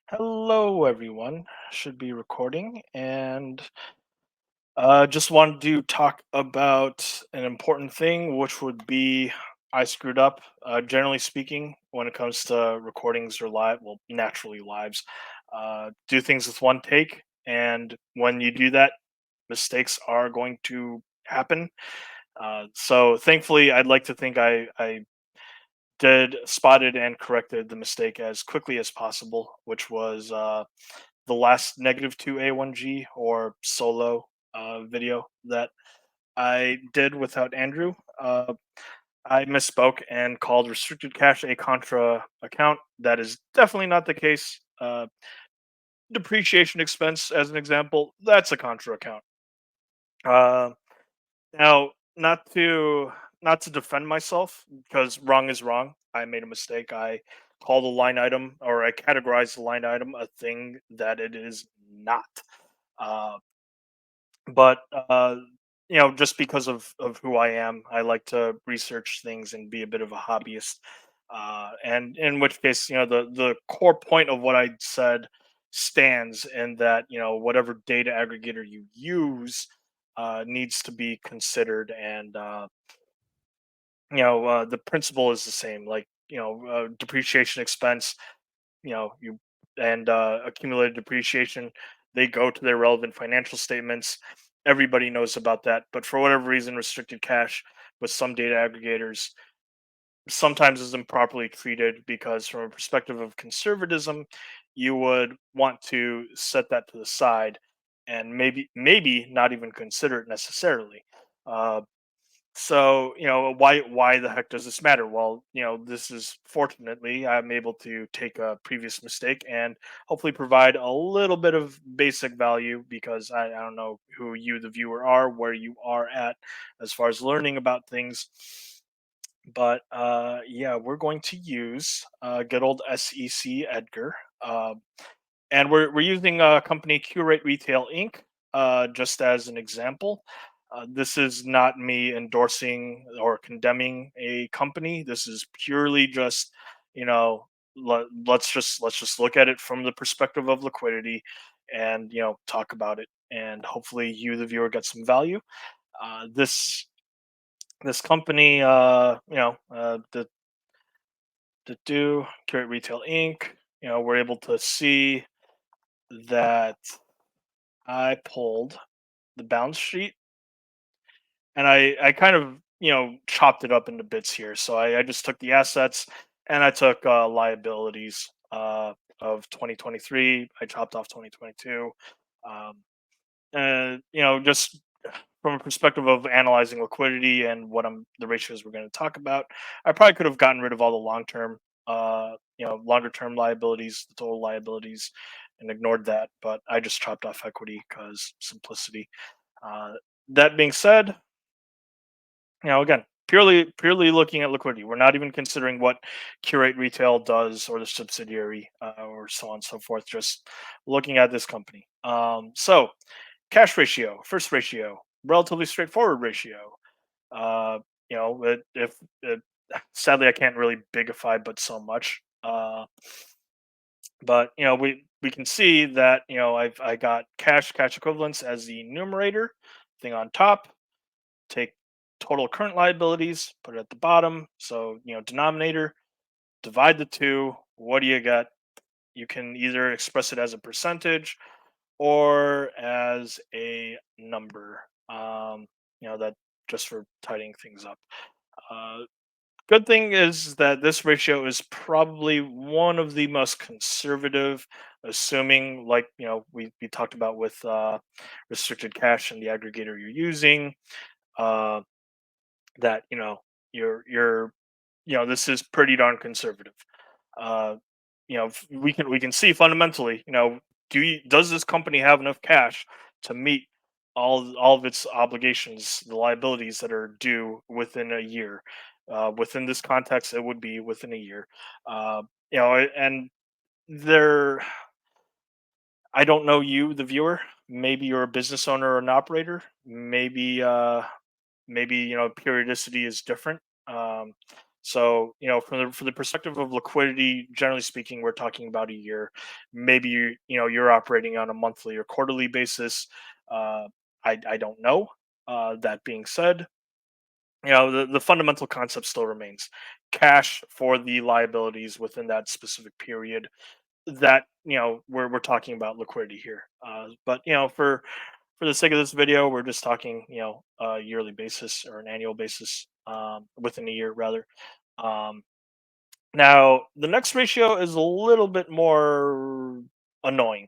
Hello, everyone. Should be recording, and just wanted to talk about an important thing, which would be I screwed up. Generally speaking, when it comes to recordings or live, well, naturally lives, do things with one take, and when you do that, mistakes are going to happen. So, thankfully, I'd like to think I did spotted and corrected the mistake as quickly as possible, which was the last -2A1G or solo video that I did without Andrew. I misspoke and called restricted cache a Contra account. That is definitely not the case. Depreciation expense, as an example, that's a Contra account. Uh, Now, not to defend myself because wrong is wrong. I made a mistake. I called a line item or I categorized the line item a thing that it is not. Uh, but just because of who I am, I like to research things and be a bit of a hobbyist. And in which case, the core point of what I said stands in that whatever data aggregator you use needs to be considered, and the principle is the same. Like depreciation expense, you and accumulated depreciation, they go to their relevant financial statements. Everybody knows about that, but for whatever reason, restricted cache with some data aggregators sometimes is improperly treated because, from a perspective of conservatism, you would want to set that to the side and maybe not even consider it necessarily. Uh, so, why the heck does this matter? Well, this is, fortunately, I'm able to take a previous mistake and hopefully provide a little bit of basic value because I don't know who you, the viewer, are, where you are at as far as learning about things. But yeah, we're going to use good old SEC Edgar. And we're using a company, Qurate Retail Inc. Just as an example. This is not me endorsing or condemning a company. This is purely just, let's just look at it from the perspective of liquidity, and talk about it. And hopefully, you, the viewer, get some value. This company, the do Curate Retail Inc. We're able to see that I pulled the balance sheet, and I kind of chopped it up into bits here. So I just took the assets and I took liabilities of 2023. I chopped off 2022, um, and just from a perspective of analyzing liquidity and the ratios we're going to talk about, I probably could have gotten rid of all the longer term liabilities, the total liabilities, and ignored that. But I just chopped off equity because simplicity. Uh, that being said, again, purely looking at liquidity. We're not even considering what Curate Retail does or the subsidiary or so on and so forth. Just looking at this company. So cash ratio, first ratio, relatively straightforward ratio. Uh, if sadly I can't really bigify but so much. But we can see that I got cash equivalents as the numerator thing on top. Take total current liabilities, put it at the bottom. So denominator, divide the two. What do you get? You can either express it as a percentage or as a number. That just for tidying things up. Uh, Good thing is that this ratio is probably one of the most conservative, assuming, like we talked about with restricted cache and the aggregator you're using. Uh, that you're this is pretty darn conservative. Uh, we can see fundamentally, does this company have enough cash to meet all of its obligations, the liabilities that are due within a year? Within this context, it would be within a year. Uh, and there, I don't know you, the viewer. Maybe you're a business owner or an operator. Maybe periodicity is different. So, from the perspective of liquidity, generally speaking, we're talking about a year. Maybe you're operating on a monthly or quarterly basis. Uh, I don't know. That being said, the fundamental concept still remains: cash for the liabilities within that specific period. That we're talking about liquidity here. But for the sake of this video, we're just talking a yearly basis or an annual basis, within a year rather. Um, Now the next ratio is a little bit more annoying,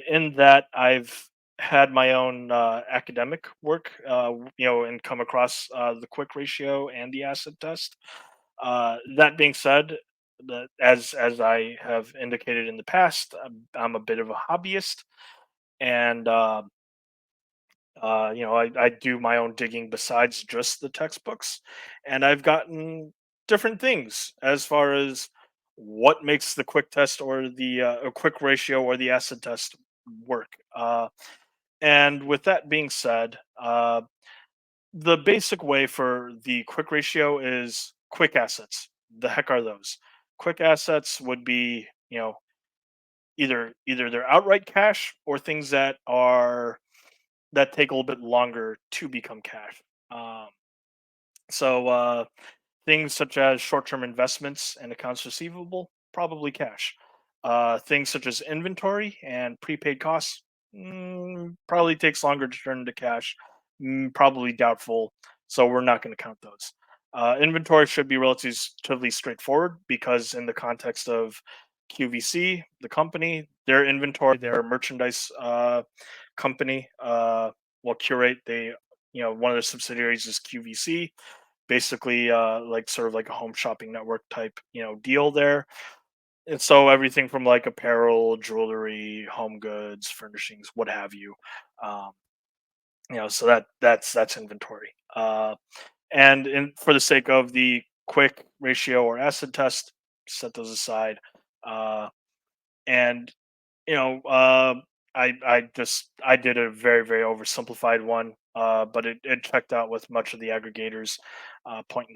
in that I've had my own academic work, and come across the quick ratio and the acid test. That being said, as I have indicated in the past, I'm a bit of a hobbyist, and I do my own digging besides just the textbooks, and I've gotten different things as far as what makes the quick test or the a quick ratio or the acid test work. And with that being said, the basic way for the quick ratio is quick assets. The heck are those? Quick assets would be, either they're outright cash or things that take a little bit longer to become cash. Um, so things such as short-term investments and accounts receivable, probably cash. Things such as inventory and prepaid costs, probably takes longer to turn into cash. Probably doubtful. So we're not going to count those. Inventory should be relatively straightforward because in the context of QVC, the company, their inventory, their merchandise company, well, Curate, one of their subsidiaries is QVC, basically like sort of like a home shopping network type deal there. And so everything from like apparel, jewelry, home goods, furnishings, what have you. um, so that's inventory. And for the sake of the quick ratio or acid test, set those aside. And you know uh, I did a very very oversimplified one, but it checked out with much of the aggregators. Point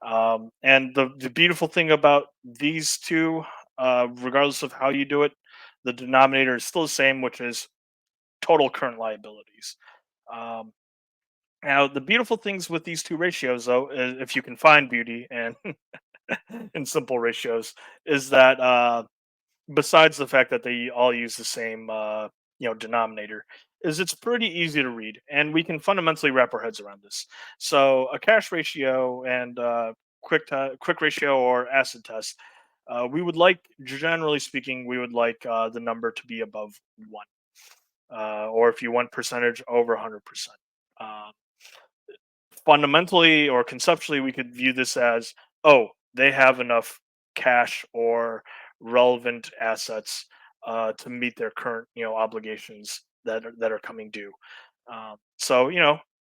0.9. And the beautiful thing about these two, regardless of how you do it, the denominator is still the same, which is total current liabilities. Um, Now, the beautiful things with these two ratios, though, if you can find beauty and in simple ratios, is that besides the fact that they all use the same denominator, is it's pretty easy to read, and we can fundamentally wrap our heads around this. So a cash ratio and quick ratio or acid test, we would like, generally speaking, we would like the number to be above 1, or if you want percentage, over 100%. um, Fundamentally or conceptually, we could view this as, oh, they have enough cash or relevant assets to meet their current obligations that are coming due. So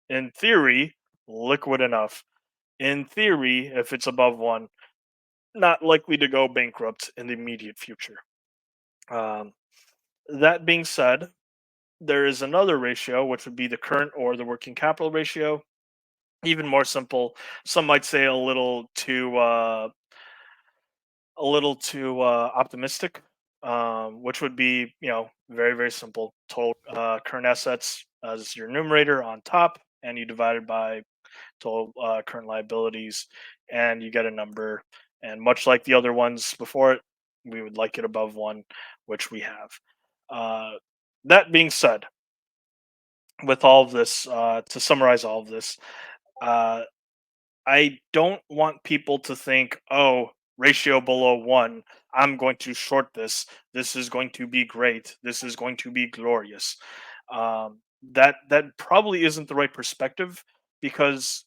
in theory, liquid enough. In theory, if it's above 1, not likely to go bankrupt in the immediate future. um, that being said, there is another ratio, which would be the current or the working capital ratio. Even more simple, some might say a little too optimistic, which would be very very simple: total current assets as your numerator on top, and you divide it by total current liabilities, and you get a number. And much like the other ones before it, we would like it above 1, which we have. uh, that being said, with all of this, to summarize all of this, uh, I don't want people to think, oh, ratio below 1, I'm going to short this. This is going to be great. This is going to be glorious. That probably isn't the right perspective, because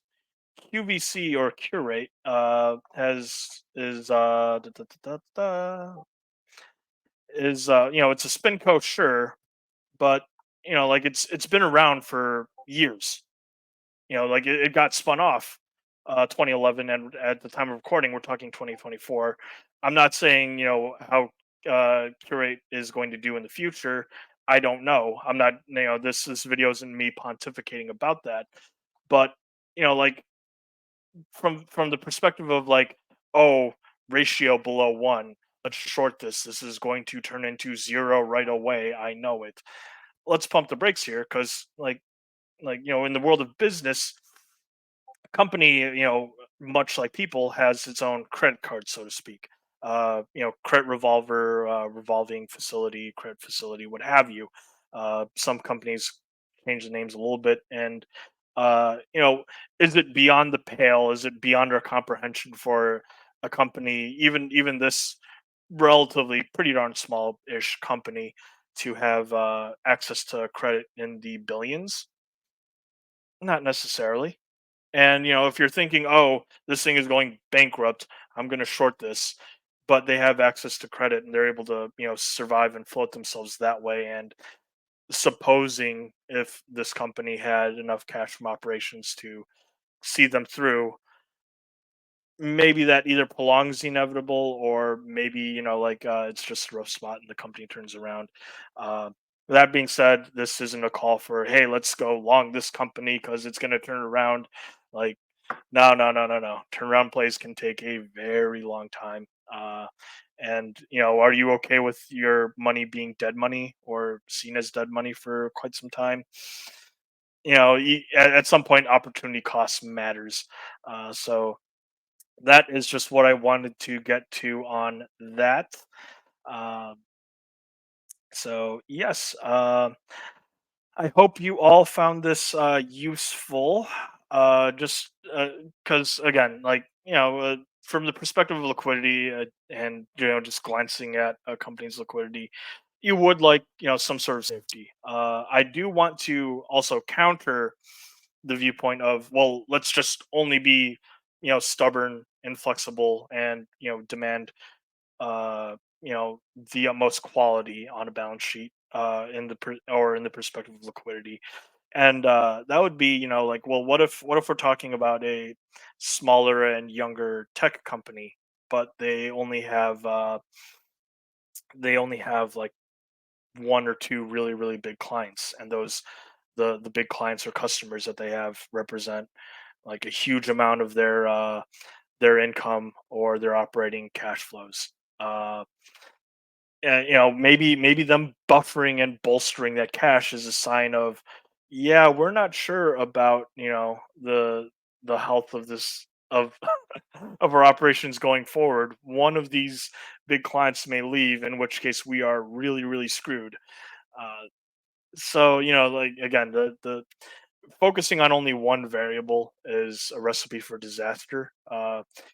QVC or Curate has is da, da, da, da, da, is it's a spinco, sure, but like it's been around for years. Like it got spun off 2011, and at the time of recording we're talking 2024. I'm not saying how Curate is going to do in the future. I don't know. I'm not, this video isn't me pontificating about that. But like from the perspective of like, oh, ratio below one, let's short this. This is going to turn into zero right away. I know it. Let's pump the brakes here because in the world of business, company, much like people, has its own credit card, so to speak. Credit revolver, revolving facility, credit facility, what have you. Some companies change the names a little bit, and uh, you know, is it beyond the pale? Is it beyond our comprehension for a company, even this relatively pretty darn small-ish company, to have access to credit in the billions? Not necessarily. And if you're thinking, "Oh, this thing is going bankrupt, I'm going to short this," but they have access to credit and they're able to, survive and float themselves that way. And supposing if this company had enough cash from operations to see them through, maybe that either prolongs the inevitable, or maybe it's just a rough spot and the company turns around. uh, that being said, this isn't a call for, hey, let's go long this company because it's going to turn around. Like, no, no, no, no, no. Turnaround plays can take a very long time. And are you okay with your money being dead money or seen as dead money for quite some time? At some point, opportunity cost matters. So that is just what I wanted to get to on that. Um, so yes, I hope you all found this useful. Just because, again, from the perspective of liquidity, and just glancing at a company's liquidity, you would like some sort of safety. I do want to also counter the viewpoint of, well, let's just only be stubborn, inflexible, and demand uh, the utmost quality on a balance sheet, or in the perspective of liquidity. And that would be, like, well, what if we're talking about a smaller and younger tech company, but they only have like one or two really really big clients, and the big clients or customers that they have represent like a huge amount of their income or their operating cash flows. Uh, and maybe them buffering and bolstering that cash is a sign of, yeah, we're not sure about the health of this of of our operations going forward. One of these big clients may leave, in which case we are really really screwed. So like, again, the focusing on only one variable is a recipe for disaster.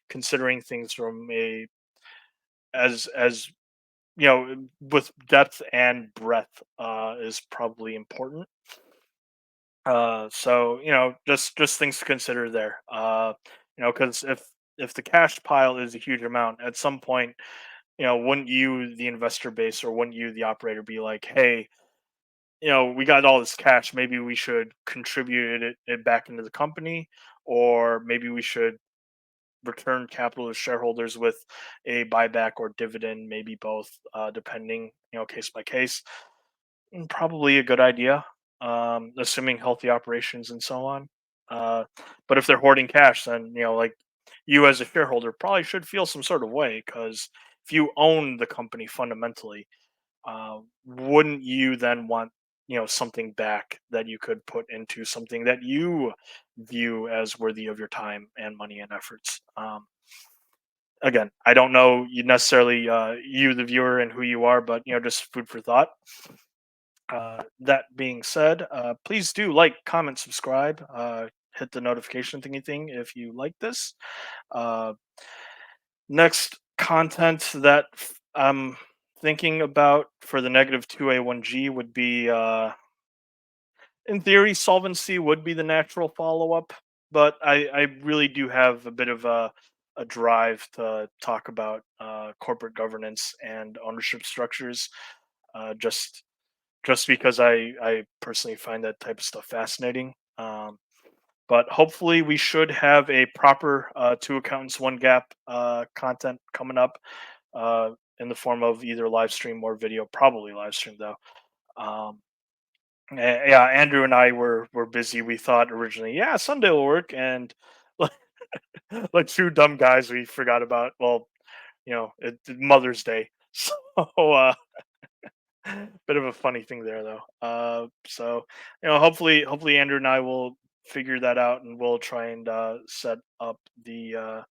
Considering things from a as with depth and breadth is probably important. So just things to consider there. Because if the cash pile is a huge amount, at some point, wouldn't you, the investor base, or wouldn't you, the operator, be like, hey, we got all this cash, maybe we should contribute it back into the company, or maybe we should return capital to shareholders with a buyback or dividend, maybe both, depending, case by case. Probably a good idea, assuming healthy operations and so on. Uh, but if they're hoarding cash, then like, you as a shareholder probably should feel some sort of way, because if you own the company fundamentally, wouldn't you then want something back that you could put into something that you view as worthy of your time and money and efforts? Again, I don't know you necessarily, you the viewer, and who you are, but just food for thought. That being said, please do like, comment, subscribe, hit the notification thingy thing if you like this. Uh, Next content that I'm thinking about for the negative 2A1G would be, in theory, solvency would be the natural follow up, but I really do have a bit of a drive to talk about corporate governance and ownership structures, just because I personally find that type of stuff fascinating. But hopefully, we should have a proper two accountants, one gap content coming up, uh, in the form of either live stream or video, probably live stream though. Um, yeah, Andrew and I were busy. We thought originally, yeah, Sunday will work, and Like two dumb guys we forgot about. Well, Mother's Day. So bit of a funny thing there though. So hopefully Andrew and I will figure that out, and we'll try and set up the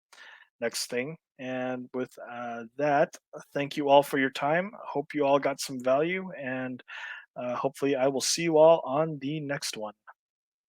next thing. And with that, thank you all for your time. Hope you all got some value, and hopefully I will see you all on the next one.